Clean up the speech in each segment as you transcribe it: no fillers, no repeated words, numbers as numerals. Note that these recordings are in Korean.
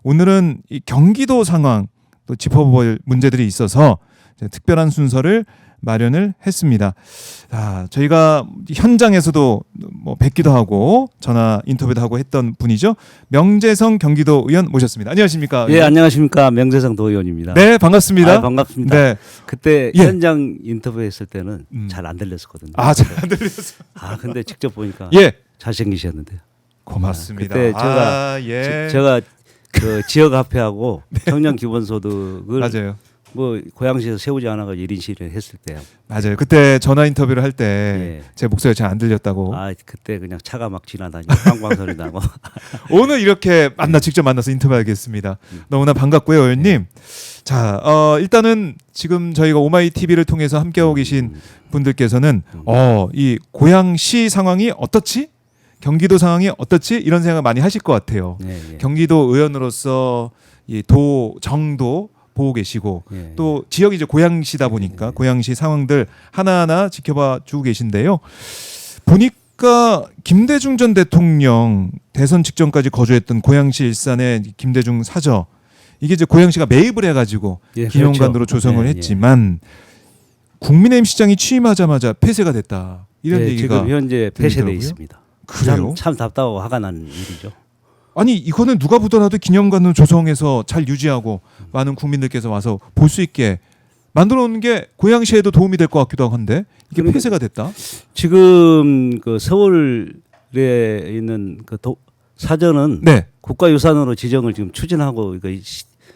오늘은 이 경기도 상황 또 짚어볼 문제들이 있어서 특별한 순서를 마련을 했습니다. 저희가 현장에서도 뭐 뵙기도 하고 전화 인터뷰도 하고 했던 분이죠. 명재성 경기도 의원 모셨습니다. 안녕하십니까? 예, 안녕하십니까? 명재성 도의원입니다. 네, 반갑습니다. 반갑습니다. 네. 그때 예. 현장 인터뷰했을 때는 잘 안 들렸었거든요. 잘 안 들렸어요. 근데 직접 보니까 예. 잘생기셨는데요. 고맙습니다. 그때 제가 그 지역 화폐하고 청년 기본소득을 맞아요. 뭐 고양시에서 세우지 않아가 1인 시위를 했을 때요. 맞아요. 그때 전화 인터뷰를 할 때 제 예. 목소리가 잘 안 들렸다고. 그때 그냥 차가 막 지나다니고 빵빵 소리 나고. 오늘 이렇게 직접 만나서 인터뷰하겠습니다. 너무나 반갑고요, 의원님. 자, 일단은 지금 저희가 오마이 TV를 통해서 함께하고 계신 분들께서는 이 고양시 상황이 어떻지? 경기도 상황이 어떻지? 이런 생각 많이 하실 것 같아요. 예. 경기도 의원으로서 이 정도 보고 계시고 예. 또 지역이 이제 고양시다 보니까 고양시 상황들 하나하나 지켜봐 주고 계신데요. 보니까 김대중 전 대통령 대선 직전까지 거주했던 고양시 일산의 김대중 사저 이게 이제 고양시가 매입을 해가지고 기념관으로 그렇죠. 조성을 했지만 국민의힘 시장이 취임하자마자 폐쇄가 됐다 이런 얘기가 지금 현재 폐쇄돼 들리더라고요. 있습니다. 그래요? 참 답답하고 화가 나는 일이죠. 아니 이거는 누가 보더라도 기념관을 조성해서 잘 유지하고 많은 국민들께서 와서 볼 수 있게 만들어 놓는 게 고양시에도 도움이 될 것 같기도 한데 이게 그러니까 폐쇄가 됐다. 지금 그 서울에 있는 그 사전은 네. 국가유산으로 지정을 지금 추진하고 이거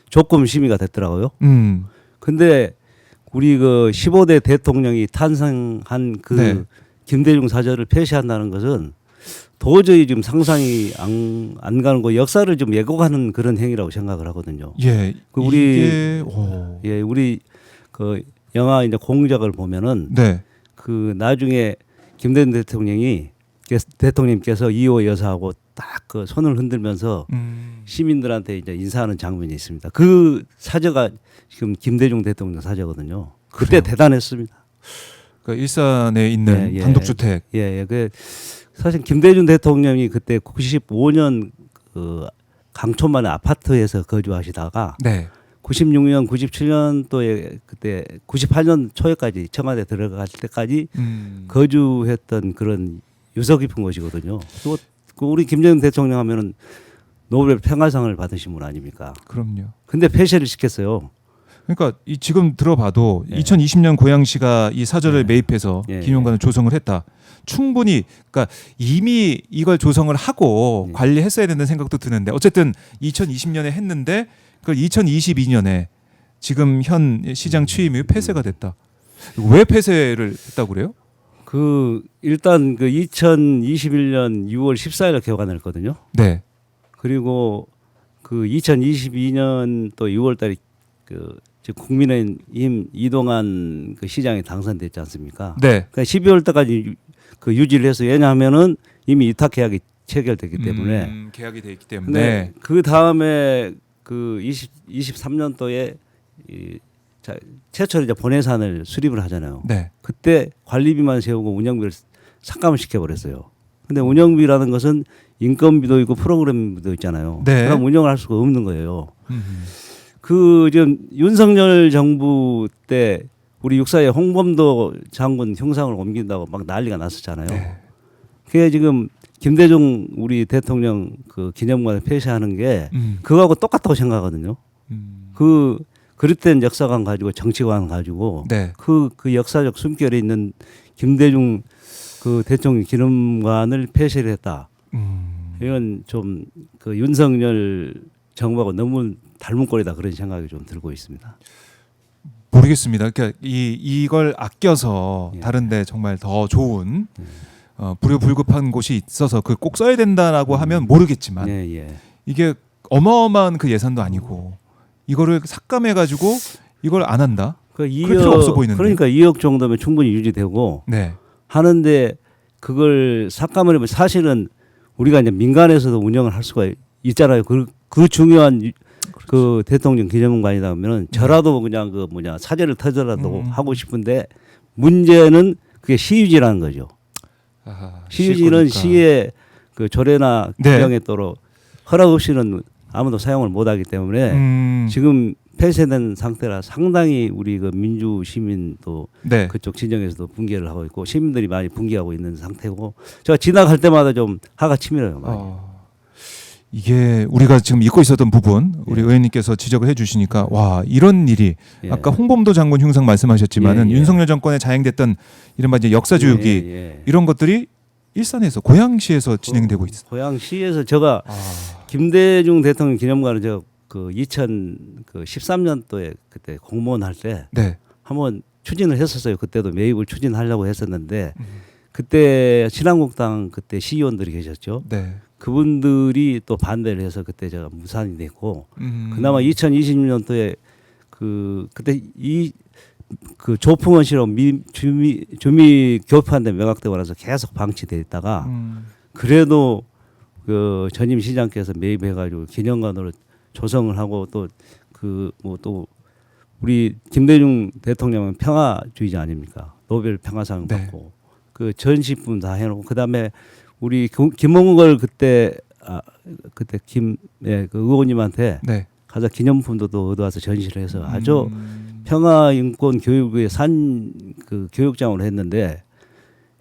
조금 심의가 됐더라고요. 근데 우리 그 15대 대통령이 탄생한 그 네. 김대중 사저를 폐쇄한다는 것은 도저히 지금 상상이 안 가는 거 역사를 좀 왜곡하는 그런 행위라고 생각을 하거든요. 예. 우리 그 영화 이제 공작을 보면은 네. 그 나중에 김대중 대통령님께서 이호 여사하고 딱 그 손을 흔들면서 시민들한테 이제 인사하는 장면이 있습니다. 그 사저가 지금 김대중 대통령 사저거든요. 그때 그래요? 대단했습니다. 그러니까 일산에 있는 단독주택. 그 사실 김대중 대통령이 그때 95년 그 강촌만의 아파트에서 거주하시다가 네. 96년, 97년도에 그때 98년 초에까지 청와대 들어갈 때까지 거주했던 그런 유서 깊은 곳이거든요. 또 우리 김대중 대통령 하면은 노벨 평화상을 받으신 분 아닙니까? 그럼요. 근데 폐쇄를 시켰어요. 그러니까 지금 들어봐도 2020년 고양시가 이 사저를 매입해서 기념관을 조성을 했다. 충분히 그러니까 이미 이걸 조성을 하고 관리했어야 된다는 생각도 드는데 어쨌든 2020년에 했는데 그걸 2022년에 지금 현 시장 취임 이후 폐쇄가 됐다. 왜 폐쇄를 했다고 그래요? 일단 2021년 6월 14일에 개관을 했거든요. 네. 그리고 2022년 또 6월달에 국민의힘 이동환 시장이 당선됐지 않습니까? 네. 그러니까 12월 때까지 유지를 해서 왜냐하면은 이미 위탁 계약이 체결됐기 때문에 계약이 돼 있기 때문에. 그 다음에 23년도에 최초로 이제 본회산을 수립을 하잖아요. 네. 그때 관리비만 세우고 운영비를 삭감을 시켜버렸어요. 근데 운영비라는 것은 인건비도 있고 프로그램비도 있잖아요. 네. 그럼 운영을 할 수가 없는 거예요. 지금 윤석열 정부 때 우리 육사에 홍범도 장군 형상을 옮긴다고 막 난리가 났었잖아요. 네. 그게 지금 김대중 우리 대통령 기념관을 폐쇄하는 게 그거하고 똑같다고 생각하거든요. 그릇된 역사관 가지고 정치관 가지고 네. 그 역사적 숨결에 있는 김대중 대통령 기념관을 폐쇄를 했다. 이건 좀 윤석열 정부하고 너무 닮은 꼴이다 그런 생각이 좀 들고 있습니다. 모르겠습니다. 그러니까 이걸 아껴서 다른데 정말 더 좋은 불효불급한 곳이 있어서 꼭 써야 된다라고 하면 모르겠지만 이게 어마어마한 그 예산도 아니고 이거를 삭감해가지고 이걸 안 한다. 그럴 필요 없어 보이는데. 그러니까 2억 정도면 충분히 유지되고 하는데 그걸 삭감을 하면 사실은 우리가 이제 민간에서도 운영을 할 수가 있잖아요. 그 중요한 그 대통령 기념관이다 하면은 저라도 그냥 사제를 터져라도 하고 싶은데 문제는 그게 시유지라는 거죠. 시유지는 시의 조례나 규정에 따라 허락 없이는 아무도 사용을 못하기 때문에 지금 폐쇄된 상태라 상당히 우리 그 민주 시민도 네. 그쪽 진영에서도 붕괴를 하고 있고 시민들이 많이 붕괴하고 있는 상태고 제가 지나갈 때마다 좀 하가 치밀어요. 많이. 이게 우리가 지금 잊고 있었던 부분 우리 의원님께서 지적을 해주시니까 와 이런 일이 아까 홍범도 장군 흉상 말씀하셨지만은 윤석열 정권에 자행됐던 이른바 이제 역사교육이 이런 것들이 일산에서 고양시에서 진행되고 있어요. 고양시에서 제가 김대중 대통령 기념관을 저 그 2013년도에 그때 공무원 할 때 한번 추진을 했었어요. 그때도 매입을 추진하려고 했었는데 그때 신한국당 그때 시의원들이 계셨죠. 그분들이 또 반대를 해서 그때 제가 무산이 됐고 그나마 2020년도에 그때 그 조풍원 실험 주미 교파한테 매각되고 나서 계속 방치돼 있다가 그래도 그 전임 시장께서 매입해가지고 기념관으로 조성을 하고 또 또 우리 김대중 대통령은 평화주의자 아닙니까? 노벨 평화상 받고 그 전시품 다 해놓고 그 다음에 우리 김홍걸 그때 그 의원님한테 가서 기념품도 또 얻어와서 전시를 해서 아주 평화 인권 교육의 그 교육장으로 했는데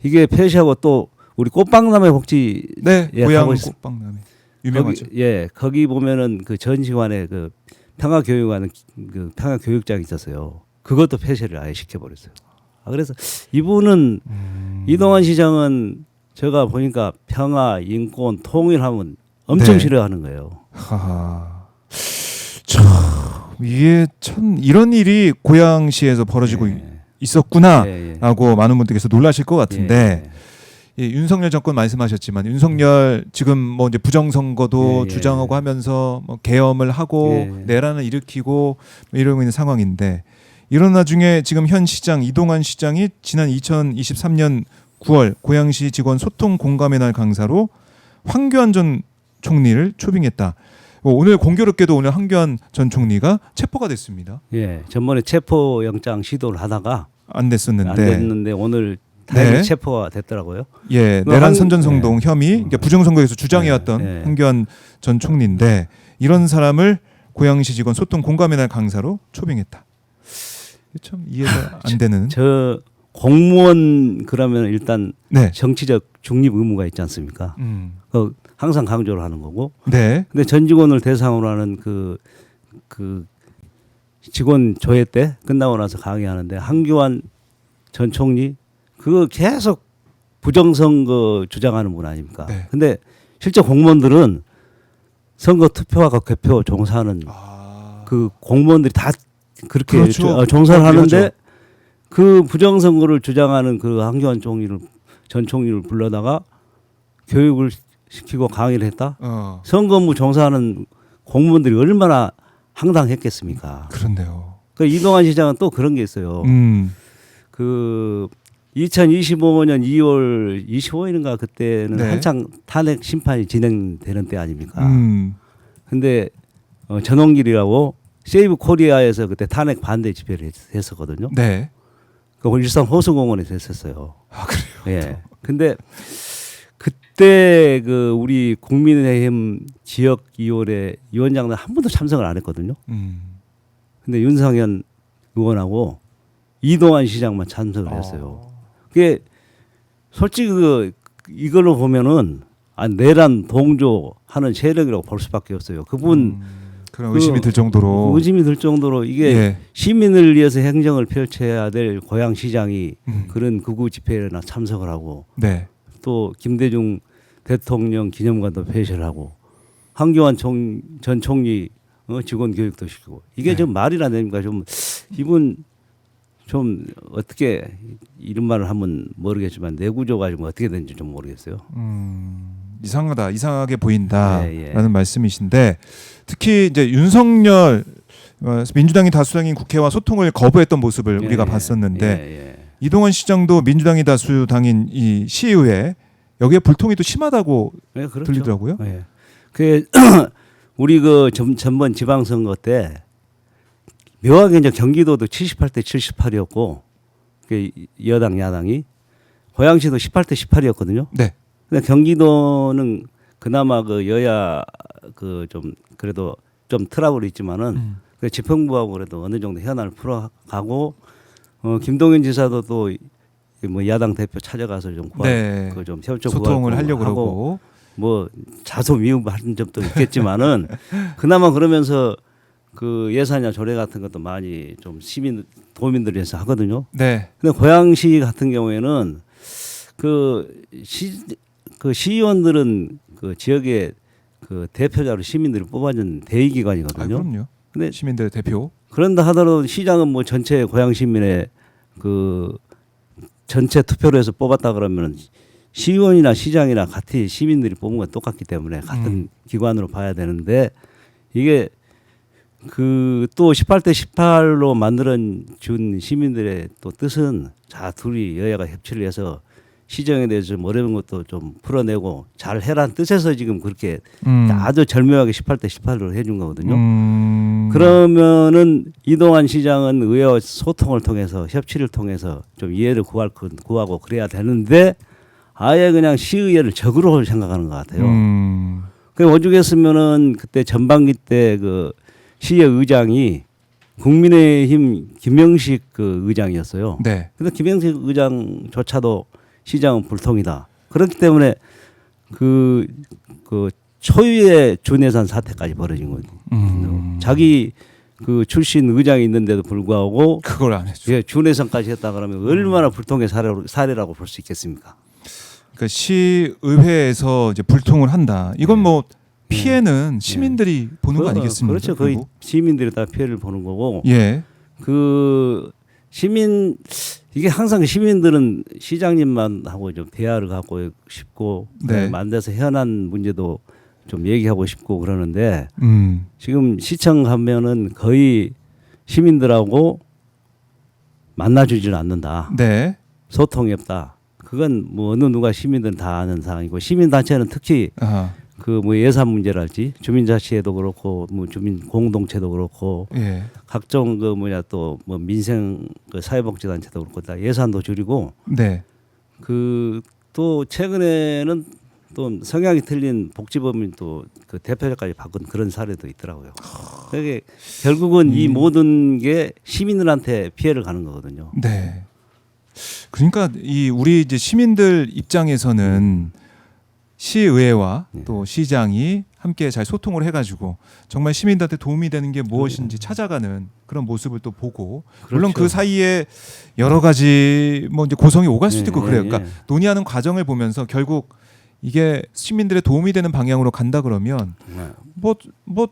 이게 폐쇄하고 또 우리 꽃박람회 복지 고향 꽃박람회 유명하죠. 거기 보면은 그 전시관에 그 평화 교육하는 그 평화 교육장이 있었어요. 그것도 폐쇄를 아예 시켜버렸어요. 그래서 이분은 이동환 시장은 제가 보니까 평화, 인권, 통일하면 엄청 싫어하는 거예요. 참 이게 참 이런 일이 고양시에서 벌어지고 있었구나라고 많은 분들께서 놀라실 것 같은데 윤석열 정권 말씀하셨지만 윤석열 지금 뭐 이제 부정선거도 주장하고 하면서 뭐 계엄을 하고 내란을 일으키고 이러고 있는 상황인데 이런 와중에 지금 현 시장 이동환 시장이 지난 2023년 9월 고양시 직원 소통 공감의 날 강사로 황교안 전 총리를 초빙했다. 오늘 공교롭게도 오늘 황교안 전 총리가 체포가 됐습니다. 전번에 체포 영장 시도를 하다가 안 됐는데 오늘 다행히 체포가 됐더라고요. 내란 선전성동 혐의 그러니까 부정선거에서 주장해왔던 황교안 전 총리인데 이런 사람을 고양시 직원 소통 공감의 날 강사로 초빙했다. 참 이해가 안 되는. 저 공무원 그러면 일단 정치적 중립 의무가 있지 않습니까? 항상 강조를 하는 거고. 근데 전 직원을 대상으로 하는 그 직원 조회 때 끝나고 나서 강의하는데 황교안 전 총리 그거 계속 부정선거 주장하는 분 아닙니까? 근데 실제 공무원들은 선거 투표와 개표 종사하는 그 공무원들이 다 그렇게 종사를 하는데 그 부정선거를 주장하는 그 황교안 전 총리를 불러다가 교육을 시키고 강의를 했다. 선거 업무 종사하는 공무원들이 얼마나 황당했겠습니까? 그런데요. 그 이동환 시장은 또 그런 게 있어요. 그 2025년 2월 25일인가 그때는 한창 탄핵 심판이 진행되는 때 아닙니까? 근데 전홍길이라고 세이브 코리아에서 그때 탄핵 반대 집회를 했었거든요. 그 일산 호수공원에서 했었어요. 그래요? 근데 그때 그 우리 국민의힘 지역 위원회 위원장들 한 번도 참석을 안 했거든요. 근데 윤상현 의원하고 이동환 시장만 참석을 했어요. 그게 솔직히 이걸로 보면은 내란 동조하는 세력이라고 볼 수밖에 없어요. 그분 그런 의심이 들 정도로 이게 시민을 위해서 행정을 펼쳐야 될 고양시장이 그런 극우 집회나 참석을 하고 또 김대중 대통령 기념관도 폐쇄를 하고 황교안 전 총리 직원 교육도 시키고 이게 좀 말이나 됩니까? 좀 이분 좀 어떻게 이런 말을 하면 모르겠지만 내구조가 좀 어떻게 되는지 좀 모르겠어요. 이상하게 보인다라는 말씀이신데 특히 이제 윤석열 민주당이 다수당인 국회와 소통을 거부했던 모습을 우리가 봤었는데 이동환 시장도 민주당이 다수당인 이 시의회 여기에 불통이 또 심하다고 들리더라고요. 그 우리 그 전번 지방선거 때 묘하게 이제 경기도도 78대 78이었고 그 여당 야당이 고양시도 18대 18이었거든요. 근데 경기도는 그나마 그 여야 그 좀 그래도 좀 트러블이 있지만은 그 지평부하고 그래도 어느 정도 현안을 풀어가고 김동연 지사도 또 뭐 야당 대표 찾아가서 좀 네. 그좀 협조 소통을 하려고 그러고 뭐 자소 미흡한 점도 있겠지만은 그나마 그러면서 그 예산이나 조례 같은 것도 많이 좀 시민 도민들이 해서 하거든요. 네. 근데 고양시 같은 경우에는 그 시의원들은 그 지역의 그 대표자로 시민들이 뽑아준 대의기관이거든요. 그럼요. 근데 시민들 대표. 그런다 하더라도 시장은 뭐 전체 고양 시민의 그 전체 투표로 해서 뽑았다 그러면 시의원이나 시장이나 같이 시민들이 뽑은 건 똑같기 때문에 같은 기관으로 봐야 되는데 이게 그 또 18대 18로 만들어 준 시민들의 또 뜻은 자 둘이 여야가 협치를 해서 시정에 대해서 좀 어려운 것도 좀 풀어내고 잘 해라는 뜻에서 지금 그렇게 아주 절묘하게 18대 18로 해준 거거든요. 그러면은 이동환 시장은 의회와 소통을 통해서 협치를 통해서 좀 이해를 구하고 그래야 되는데 아예 그냥 시의회를 적으로 생각하는 것 같아요. 그 오죽했으면은 그때 전반기 때 그 시의 의장이 국민의힘 김영식 그 의장이었어요. 네. 근데 김영식 의장조차도 시장은 불통이다. 그렇기 때문에 그 초유의 준예산 사태까지 벌어진 거죠. 자기 그 출신 의장이 있는데도 불구하고 그걸 안 했죠. 예, 준예산까지 했다 그러면 얼마나 불통의 사례라고 볼 수 있겠습니까? 그러니까 시의회에서 이제 불통을 한다. 이건 뭐 피해는 시민들이 보는 거 아니겠습니까? 그렇죠. 거의 시민들이 다 피해를 보는 거고. 예. 그 시민 이게 항상 시민들은 시장님만 하고 좀 대화를 하고 싶고 네. 만나서 현안 문제도 좀 얘기하고 싶고 그러는데 지금 시청 가면은 거의 시민들하고 만나주지는 않는다. 네. 소통이 없다. 그건 뭐 어느 누가 시민들은 다 아는 사항이고 시민단체는 특히 그 뭐 예산 문제랄지 주민자치회도 그렇고 뭐 주민 공동체도 그렇고 예. 각종 그 뭐냐 또 뭐 민생 그 사회복지단체도 그렇고 다 예산도 줄이고 네. 그 또 최근에는 또 성향이 틀린 복지법인 또 그 대표자까지 바꾼 그런 사례도 있더라고요. 그게 결국은 이 모든 게 시민들한테 피해를 가는 거거든요. 네. 그러니까 이 우리 이제 시민들 입장에서는 시의회와 또 시장이 함께 잘 소통을 해가지고 정말 시민들한테 도움이 되는 게 무엇인지 찾아가는 그런 모습을 또 보고 물론 그 사이에 여러 가지 뭐 이제 고성이 오갈 수도 있고 그래요. 그러니까 논의하는 과정을 보면서 결국 이게 시민들의 도움이 되는 방향으로 간다 그러면 뭐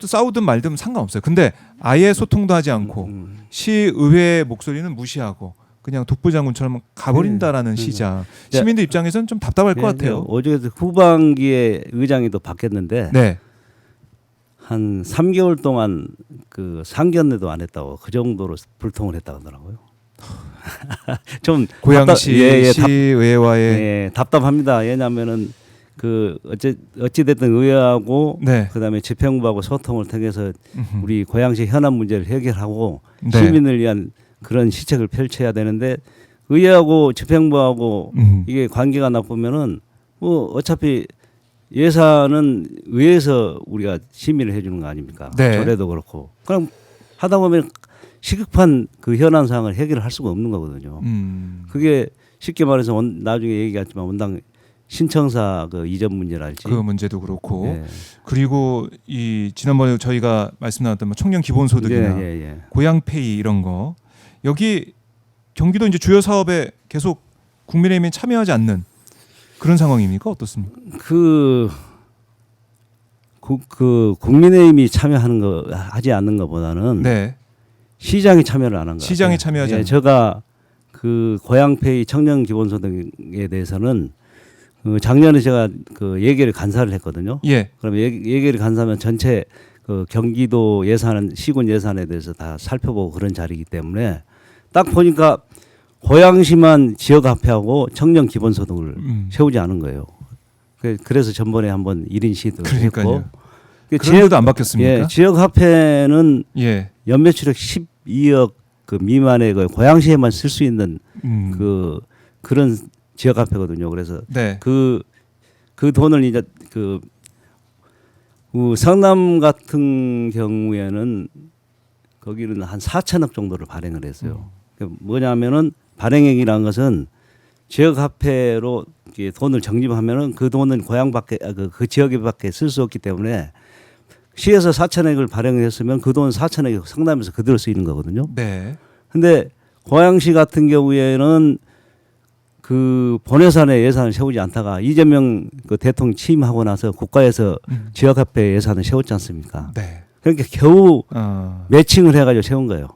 싸우든 말든 상관없어요. 근데 아예 소통도 하지 않고 시의회의 목소리는 무시하고 그냥 독불장군처럼 가버린다라는 시장. 시민들 입장에서는 좀 답답할 것 같아요. 어제 후반기에 의장이 또 바뀌었는데 네. 한 3개월 동안 그 상견례도 안 했다고 그 정도로 불통을 했다고 하더라고요. 좀 고양시 시의회와의 답답합니다. 왜냐하면은 그 어찌 됐든 의회하고 그다음에 집행부하고 소통을 통해서 우리 고양시 현안 문제를 해결하고 시민을 위한 그런 시책을 펼쳐야 되는데 의회하고 집행부하고 이게 관계가 나쁘면은 뭐 어차피 예산은 의회에서 우리가 심의를 해주는 거 아닙니까? 조례도 그렇고. 그럼 하다 보면 시급한 그 현안 사항을 해결할 수가 없는 거거든요. 그게 쉽게 말해서 나중에 얘기하지만 원당 신청사 그 이전 문제랄지 그 문제도 그렇고 그리고 이 지난번에 저희가 말씀 나눴던 청년 기본소득이나 고향페이 이런 거 여기 경기도 이제 주요 사업에 계속 국민의힘이 참여하지 않는 그런 상황입니까? 어떻습니까? 그 국민의힘이 참여하는 거 하지 않는 것보다는 시장이 참여를 안 한 거. 시장이 참여하지 않는. 제가 그 고향페이 청년 기본소득에 대해서는 작년에 제가 그 예결위 간사를 했거든요. 그럼 예결위 간사면 전체 그 경기도 예산, 시군 예산에 대해서 다 살펴보고 그런 자리이기 때문에 딱 보니까 고양시만 지역화폐하고 청년 기본소득을 세우지 않은 거예요. 그래서 전번에 한번 1인 시도를 했고. 지역도 안 바뀌었습니까? 지역화폐는 연매출액 12억 그 미만의 그 고양시에만 쓸 수 있는 그런 지역화폐거든요. 그래서 그 돈을 이제 그 성남 같은 경우에는 거기는 한 4천억 정도를 발행을 했어요. 뭐냐면은 발행액이라는 것은 지역 화폐로 돈을 적립하면은 그 돈은 고향 밖에 그 지역에 밖에 쓸 수 없기 때문에 시에서 4천억을 발행했으면 그 돈 4천억이 성남에서 그대로 쓰이는 거거든요. 네. 근데 고양시 같은 경우에는 그 본예산에 예산을 세우지 않다가 이재명 그 대통령 취임하고 나서 국가에서 지역화폐 예산을 세웠지 않습니까? 네. 그러니까 겨우 매칭을 해가지고 세운 거예요.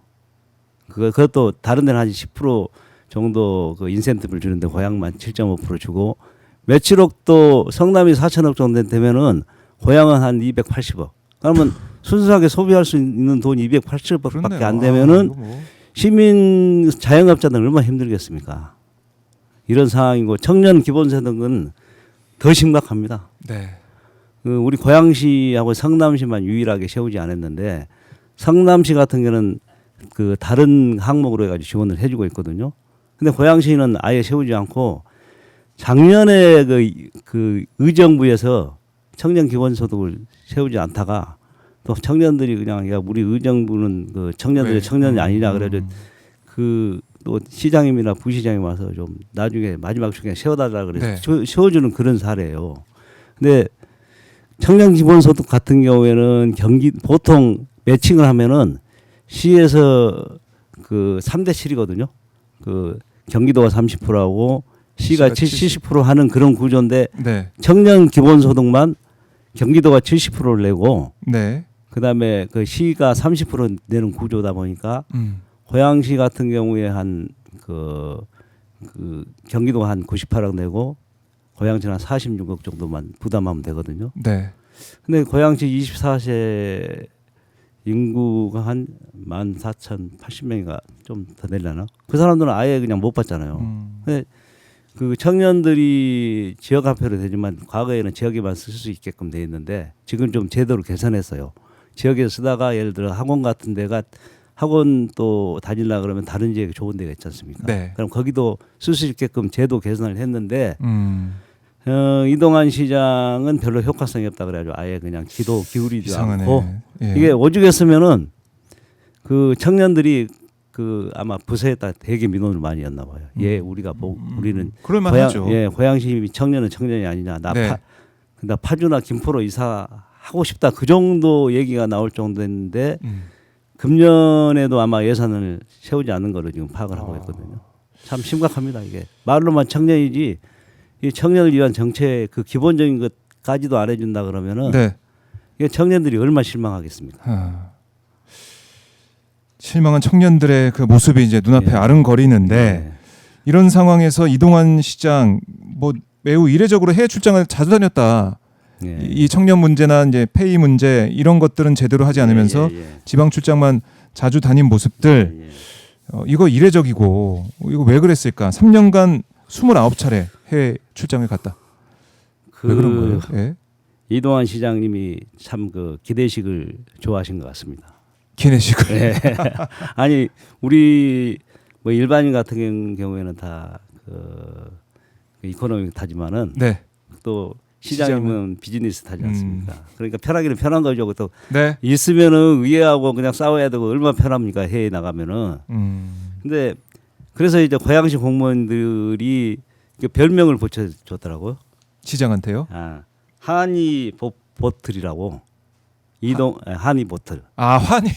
그것도 다른 데는 한 10% 정도 그 인센티브를 주는데 고향만 7.5% 주고 매출액도 성남이 4천억 정도 되면은 고향은 한 280억. 그러면 순수하게 소비할 수 있는 돈이 280억밖에 안 되면은 시민 자영업자들은 얼마나 힘들겠습니까? 이런 상황이고 청년 기본소득은 더 심각합니다. 네. 우리 고양시하고 성남시만 유일하게 세우지 않았는데 성남시 같은 경우는 그 다른 항목으로 해가지고 지원을 해주고 있거든요. 근데 고양시는 아예 세우지 않고 작년에 그 의정부에서 청년 기본소득을 세우지 않다가 또 청년들이 그냥 야 우리 의정부는 그 청년들의 청년이 아니냐 그래가지고 그 또 시장님이나 부시장이 와서 좀 나중에 마지막 중에 세워달라 그래서 네. 세워주는 그런 사례예요. 근데 청년 기본소득 같은 경우에는 보통 매칭을 하면은 시에서 그 3대 7이거든요. 그 경기도가 30%하고 시가 70% 하는 그런 구조인데 네. 청년 기본소득만 경기도가 70%를 내고 네. 그다음에 그 시가 30% 내는 구조다 보니까 고양시 같은 경우에 한 그 경기도가 한 98억 내고 고양시는 한 46억 정도만 부담하면 되거든요. 네. 근데 고양시 24세 인구가 한 14,080명인가 좀 더 되려나? 그 사람들은 아예 그냥 못 받잖아요. 근데 그 청년들이 지역 화폐로 되지만 과거에는 지역에만 쓸 수 있게끔 돼 있는데 지금 좀 제도를 개선했어요. 지역에서 쓰다가 예를 들어 학원 같은 데가 학원 또 다니려 그러면 다른 지역에 좋은 데가 있지 않습니까? 네. 그럼 거기도 쓸 수 있게끔 제도 개선을 했는데 이동환 시장은 별로 효과성이 없다 그래가지고 아예 그냥 기도 기울이지 이상하네. 않고 예. 이게 오죽했으면은 그 청년들이 그 아마 부서에다 되게 민원을 많이 였나 봐요. 예, 우리가 우리는 그럴만하죠. 고양시 청년은 청년이 아니냐. 네. 나 파주나 김포로 이사하고 싶다. 그 정도 얘기가 나올 정도였는데 금년에도 아마 예산을 세우지 않는 거로 지금 파악을 하고 있거든요. 참 심각합니다 이게. 말로만 청년이지 이 청년을 위한 정책 그 기본적인 것까지도 안 해준다 그러면은 네. 이게 청년들이 얼마나 실망하겠습니까? 실망한 청년들의 그 모습이 이제 눈앞에 아른거리는데 네. 이런 상황에서 이동환 시장 뭐 매우 이례적으로 해외 출장을 자주 다녔다. 네. 이 청년 문제나 이제 페이 문제 이런 것들은 제대로 하지 않으면서 지방 출장만 자주 다닌 모습들 이거 이례적이고 이거 왜 그랬을까? 3년간 29차례 해외 출장을 갔다. 왜 그런 거예요? 예? 이동환 시장님이 참 그 기대식을 좋아하신 것 같습니다. 기내식을. 네. 아니 우리 뭐 일반인 같은 경우에는 다 그 이코노미 타지만은 네. 또 시장님은 비즈니스 타지 않습니까? 그러니까 편하기는 편한 거죠. 또 네. 있으면은 의회하고 그냥 싸워야 되고 얼마나 편합니까? 해외 나가면은. 근데 그래서 이제 고양시 공무원들이 별명을 붙여줬더라고요. 시장한테요? 한이 보틀이라고. 한이 보틀. 환희.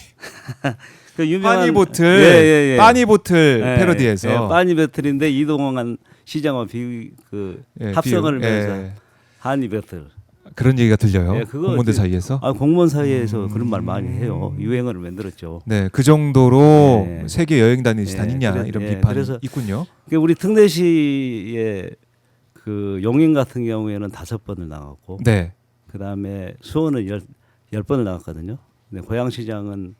그 유명한 환희 보틀. 예. 빠니 보틀 패러디에서. 예, 빠니 보틀인데 이동환 시장과 합성을 하면서 한이 보틀. 그런 얘기가 들려요. 예, 공무원들 사이에서. 공무원 사이에서 그런 말 많이 해요. 유행어를 만들었죠. 네, 그 정도로 세계 여행 다니냐 이런 비판이 그래서 있군요. 우리 특례시의 그 용인 같은 경우에는 5번을 나갔고, 네. 그 다음에 수원은 10번을 나갔거든요. 근데 고양시장은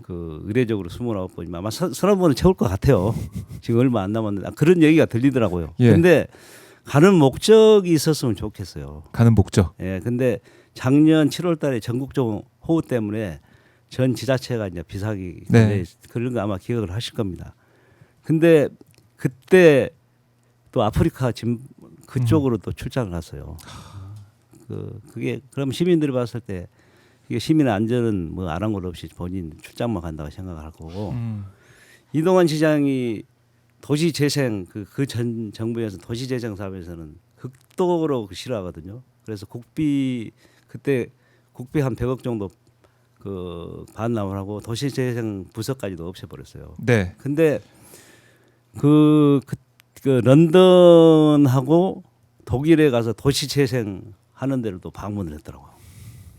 그 의례적으로 29번이면 아마 30번은 채울 것 같아요. 지금 얼마 안 남았는데 그런 얘기가 들리더라고요. 예. 근데 가는 목적이 있었으면 좋겠어요. 가는 목적. 예, 근데 작년 7월달에 전국적 호우 때문에 전 지자체가 이제 비사기 그런 거 아마 기억을 하실 겁니다. 근데 그때 또 아프리카 그쪽으로 또 출장을 갔어요. 그게 그럼 시민들이 봤을 때 이게 시민의 안전은 뭐 아랑곳 없이 본인 출장만 간다고 생각할 거고 이동환 시장이 도시재생 그 전 정부에서 도시재생 사업에서는 극도로 싫어하거든요. 그래서 그때 국비 한 100억 정도 그 반납을 하고 도시재생 부서까지도 없애버렸어요. 네. 근데 그 런던하고 독일에 가서 도시재생 하는 데를 또 방문을 했더라고요.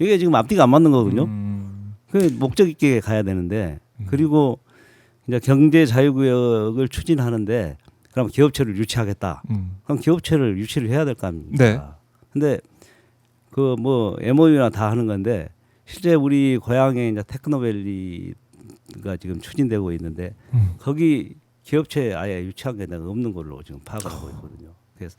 이게 지금 앞뒤가 안 맞는 거거든요. 그 목적 있게 가야 되는데 그리고 이제 경제 자유구역을 추진하는데 그럼 기업체를 유치하겠다. 그럼 기업체를 유치를 해야 될 거 아닙니까? 네. 근데 그 뭐 MOU나 다 하는 건데 실제 우리 고향에 이제 테크노밸리가 지금 추진되고 있는데 거기 기업체 아예 유치한 게 없는 걸로 지금 파악을 하고 있거든요. 그래서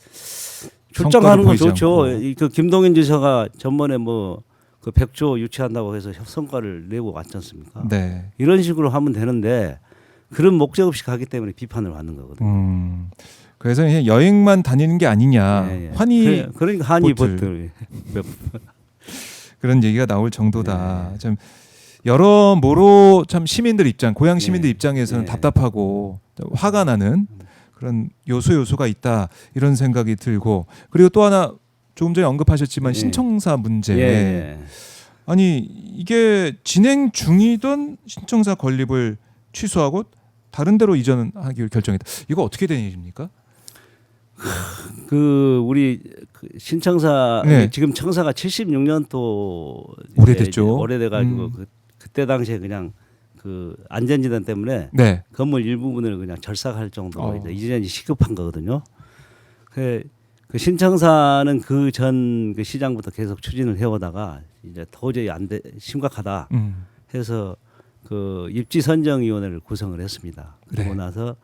출장하는 건 좋죠. 그 김동연 지사가 전번에 뭐 그 100조 유치한다고 해서 성과를 내고 왔지 않습니까? 네. 이런 식으로 하면 되는데 그런 목적 없이 가기 때문에 비판을 받는 거거든요. 그래서 그냥 여행만 다니는 게 아니냐. 예. 환희 그러니까 한이 보트 그런 얘기가 나올 정도다. 참 여러모로 참 시민들 입장, 고향 시민들 입장에서는 답답하고 화가 나는 그런 요소가 있다 이런 생각이 들고 그리고 또 하나 조금 전에 언급하셨지만 신청사 문제. 아니 이게 진행 중이던 신청사 건립을 취소하고 다른 데로 이전하기로 결정했다. 이거 어떻게 된 일입니까? 그 우리 신청사 지금 청사가 76년도 오래됐죠. 오래돼가지고 그때 당시에 그냥 그 안전지단 때문에 건물 일부분을 그냥 절삭할 정도로 이제 이전이 시급한 거거든요. 그 신청사는 그 전 그 시장부터 계속 추진을 해오다가 이제 도저히 심각하다 해서 그 입지선정위원회를 구성을 했습니다. 그리고 나서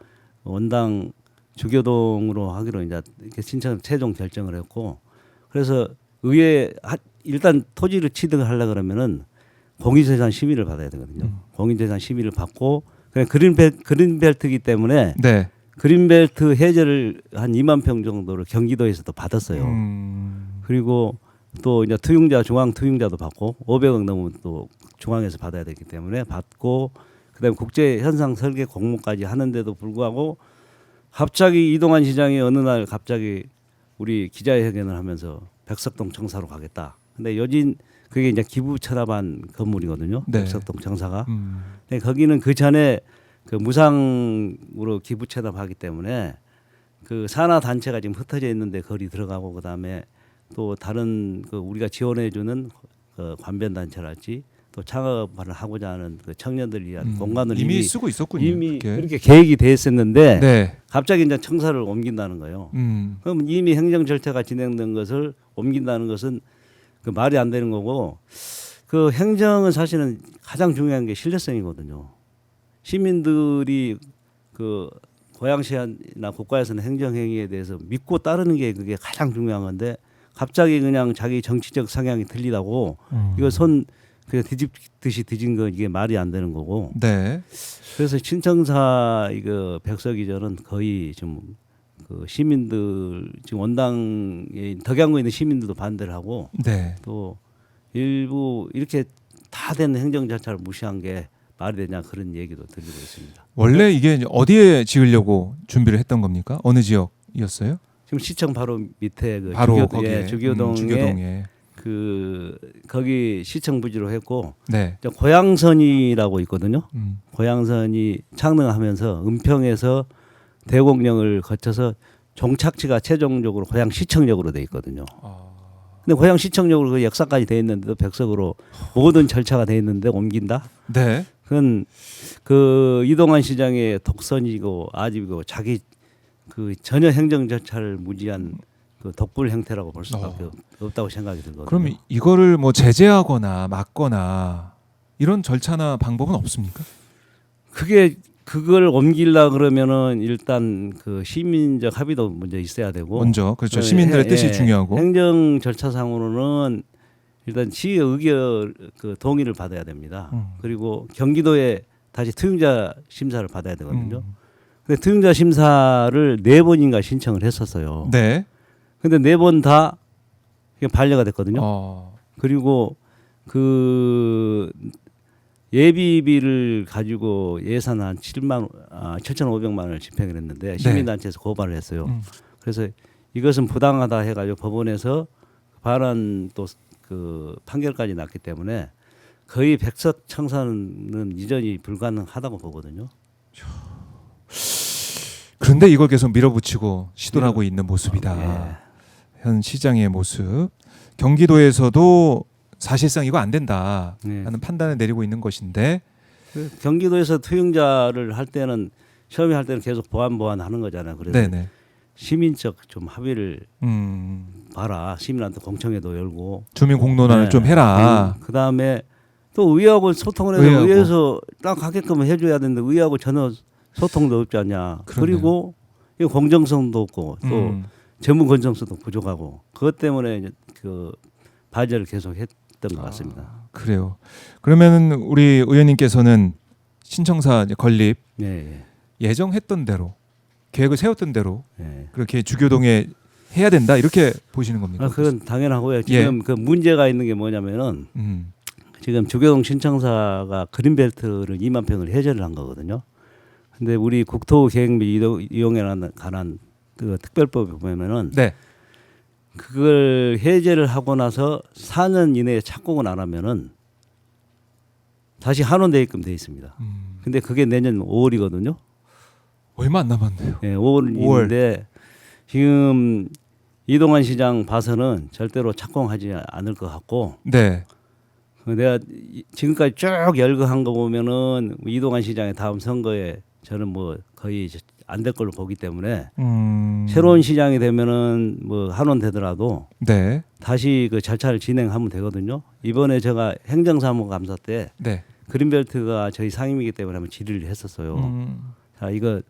원당 주교동으로 하기로 이제 신청 최종 결정을 했고 그래서 의회 일단 토지를 취득을 하려 그러면은 공유재산 심의를 받아야 되거든요. 공유재산 심의를 받고 그냥 그린벨트이기 때문에 그린벨트 해제를 한 2만 평 정도를 경기도에서도 받았어요. 그리고 또 이제 중앙 투융자도 받고 500억 넘으면 또 중앙에서 받아야 되기 때문에 받고 그다음에 국제 현상 설계 공모까지 하는데도 불구하고 갑자기 이동환 시장이 어느 날 갑자기 우리 기자회견을 하면서 백석동 청사로 가겠다. 근데 그게 이제 기부 철합한 건물이거든요. 백석동 청사가. 근데 거기는 그 전에 그 무상으로 기부 채납하기 때문에 그 산하 단체가 지금 흩어져 있는데 거리 들어가고 그다음에 또 다른 그 우리가 지원해주는 그 관변 단체랄지 또 창업을 하고자 하는 그 청년들 위한 공간을 이미 쓰고 있었군요. 이미 그렇게 계획이 돼 있었는데 갑자기 이제 청사를 옮긴다는 거예요. 그럼 이미 행정 절차가 진행된 것을 옮긴다는 것은 그 말이 안 되는 거고 그 행정은 사실은 가장 중요한 게 신뢰성이거든요. 시민들이 그 고양시나 국가에서는 행정행위에 대해서 믿고 따르는 게 그게 가장 중요한 건데 갑자기 그냥 자기 정치적 성향이 틀리다고 이거 그냥 뒤집듯이 뒤진 거 이게 말이 안 되는 거고. 그래서 신청사 이거 백석 이전은 거의 좀 그 시민들 지금 원당에 덕양구에 있는 시민들도 반대를 하고 또 일부 이렇게 다 된 행정 절차를 무시한 게 말이 되냐 그런 얘기도 들리고 있습니다. 원래 이게 어디에 지으려고 준비를 했던 겁니까? 어느 지역이었어요? 지금 시청 바로 밑에 그 바로 주교동에 그 거기 시청 부지로 했고 고양선이라고 있거든요. 고양선이 창릉하면서 은평에서 대곡령을 거쳐서 종착지가 최종적으로 고양시청역으로 돼 있거든요. 근데 고양시청역으로 그 역사까지 돼 있는데도 백석으로 모든 절차가 돼 있는데 옮긴다? 그건 그 이동환 시장의 독선이고 아집이고 자기 그 전혀 행정 절차를 무지한 그 독불 행태라고 볼 수밖에 없다고 생각이 들거든요. 그럼 이거를 뭐 제재하거나 막거나 이런 절차나 방법은 없습니까? 그걸 옮기려 그러면은 일단 그 시민적 합의도 먼저 있어야 되고 먼저 그렇죠. 시민들의 뜻이 중요하고 행정 절차상으로는 일단 시의 의결 그 동의를 받아야 됩니다. 그리고 경기도에 다시 투용자 심사를 받아야 되거든요. 근데 투용자 심사를 4번인가 신청을 했었어요. 근데 4번 다 이게 반려가 됐거든요. 그리고 그 예비비를 가지고 예산 한 7,500만 원을 집행을 했는데 시민단체에서 고발을 했어요. 그래서 이것은 부당하다 해가지고 법원에서 반환 또 그 판결까지 났기 때문에 거의 백석 청산은 이전이 불가능하다고 보거든요. 그런데 이걸 계속 밀어붙이고 시도를 하고 있는 모습이다. 현 시장의 모습. 경기도에서도 사실상 이거 안 된다라는 판단을 내리고 있는 것인데 경기도에서 투영자를 할 때는 처음에 할 때는 계속 보완하는 거잖아요. 그래서 네네. 시민적 좀 합의를 봐라. 시민한테 공청회도 열고 주민 공론화를 좀 해라. 그 다음에 또 의회하고 소통을 해서 의회에서 딱 하게끔 해줘야 되는데 의회하고 전혀 소통도 없지 않냐. 그러네요. 그리고 이 공정성도 없고 또 전문 건정성도 부족하고 그것 때문에 이제 그 발제를 계속 했던 것 같습니다. 그래요. 그러면 우리 의원님께서는 신청사 건립 예정했던 대로 계획을 세웠던 대로 그렇게 주교동에 해야 된다 이렇게 보시는 겁니까? 그건 당연하고요. 지금 그 문제가 있는 게 뭐냐면은 지금 주교동 신청사가 그린벨트를 2만 평을 해제를 한 거거든요. 근데 우리 국토계획 및 이용에 관한 그 특별법에 보면은 그걸 해제를 하고 나서 4년 이내에 착공을 안 하면은 다시 한원대입금 돼 있습니다. 근데 그게 내년 5월이거든요. 얼마 안 남았네요. 5월인데 지금 이동환 시장 봐서는 절대로 착공하지 않을 것 같고. 내가 지금까지 쭉 열거한 거 보면은 이동환 시장의 다음 선거에 저는 뭐 거의 안 될 걸로 보기 때문에 새로운 시장이 되면은 뭐 한원 되더라도 다시 그 절차를 진행하면 되거든요. 이번에 제가 행정사무감사 때 그린벨트가 저희 상임이기 때문에 한번 질의를 했었어요. 자, 이거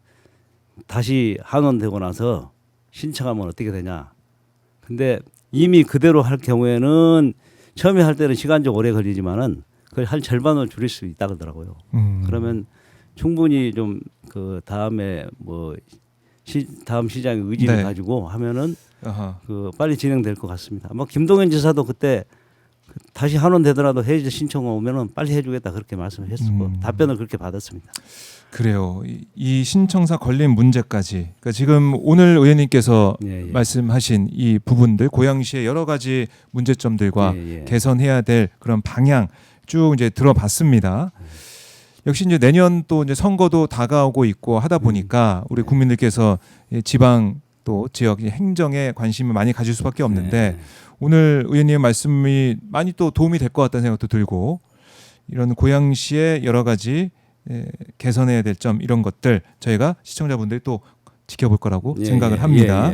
다시 한원 되고 나서 신청하면 어떻게 되냐. 근데 이미 그대로 할 경우에는 처음에 할 때는 시간적 오래 걸리지만은 그걸 한 절반으로 줄일 수 있다 그러더라고요. 그러면 충분히 좀 그 다음에 뭐 다음 시장의 의지를 가지고 하면은 그 빨리 진행될 것 같습니다. 아마 김동연 지사도 그때 다시 한원 되더라도 해제 신청 오면은 빨리 해주겠다 그렇게 말씀을 했었고 답변을 그렇게 받았습니다. 그래요. 이 신청사 걸린 문제까지 그러니까 지금 오늘 의원님께서 말씀하신 이 부분들 고양시의 여러 가지 문제점들과 개선해야 될 그런 방향 쭉 이제 들어봤습니다. 역시 이제 내년 또 이제 선거도 다가오고 있고 하다 보니까 우리 국민들께서 지방 또 지역 행정에 관심을 많이 가질 수밖에 없는데 오늘 의원님의 말씀이 많이 또 도움이 될 것 같다는 생각도 들고 이런 고양시의 여러 가지 개선해야 될 점 이런 것들 저희가 시청자분들이 또 지켜볼 거라고 생각을 합니다.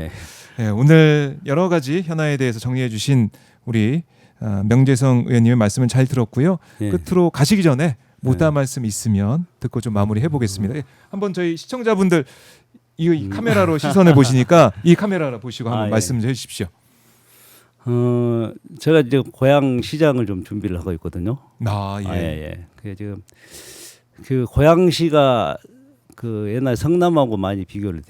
오늘 여러 가지 현안에 대해서 정리해 주신 우리 명재성 의원님의 말씀을 잘 들었고요. 끝으로 가시기 전에 못한 말씀 있으면 듣고 좀 마무리해 보겠습니다. 한번 저희 시청자분들 이 카메라로 시선을 보시니까 이 카메라로 보시고 한번 말씀 좀 해주십시오. 제가 이제 고양시장을 좀 준비를 하고 있거든요. 그게 지금 그 고양시가 그 옛날 성남하고 많이 비교를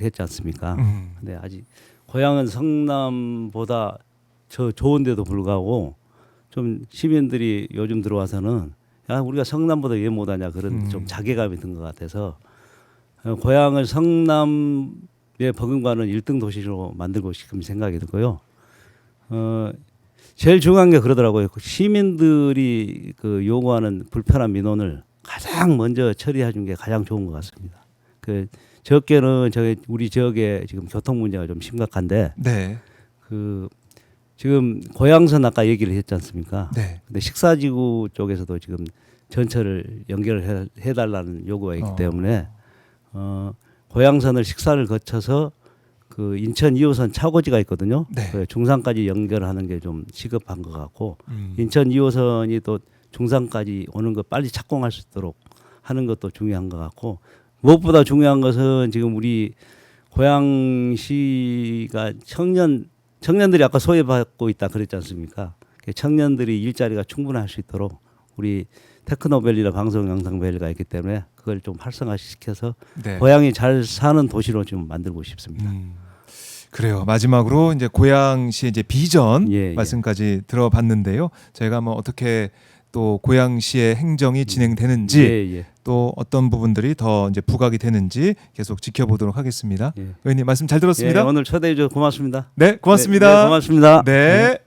했지 않습니까? 근데 아직 고양은 성남보다 저 좋은데도 불구하고 좀 시민들이 요즘 들어와서는 야 우리가 성남보다 왜 못하냐 그런 좀 자괴감이 든 것 같아서 고양을 성남에 버금가는 1등 도시로 만들고 싶은 생각이 들고요. 제일 중요한 게 그러더라고요. 시민들이 그 요구하는 불편한 민원을 가장 먼저 처리해 준 게 가장 좋은 것 같습니다. 그 적게는 우리 지역에 지금 교통 문제가 좀 심각한데 그 지금 고양선 아까 얘기를 했지 않습니까? 근데 식사지구 쪽에서도 지금 전철을 연결을 해달라는 요구가 있기 때문에 고양선을 식사를 거쳐서 그 인천 2호선 차고지가 있거든요. 그 중산까지 연결하는 게 좀 시급한 것 같고 인천 2호선이 또 중산까지 오는 거 빨리 착공할 수 있도록 하는 것도 중요한 것 같고 무엇보다 중요한 것은 지금 우리 고양시가 청년들이 아까 소외받고 있다 그랬지 않습니까? 청년들이 일자리가 충분할 수 있도록 우리 테크노밸리나 방송영상밸리가 있기 때문에 그걸 좀 활성화시켜서 고양이 잘 사는 도시로 좀 만들고 싶습니다. 그래요. 마지막으로 이제 고양시의 이제 비전 예, 말씀까지 들어봤는데요. 저희가 뭐 어떻게 또 고양시의 행정이 진행되는지 예, 예. 또 어떤 부분들이 더 이제 부각이 되는지 계속 지켜보도록 하겠습니다. 예. 의원님 말씀 잘 들었습니다. 예, 오늘 초대해 주셔서 고맙습니다. 네, 고맙습니다. 네, 고맙습니다. 네.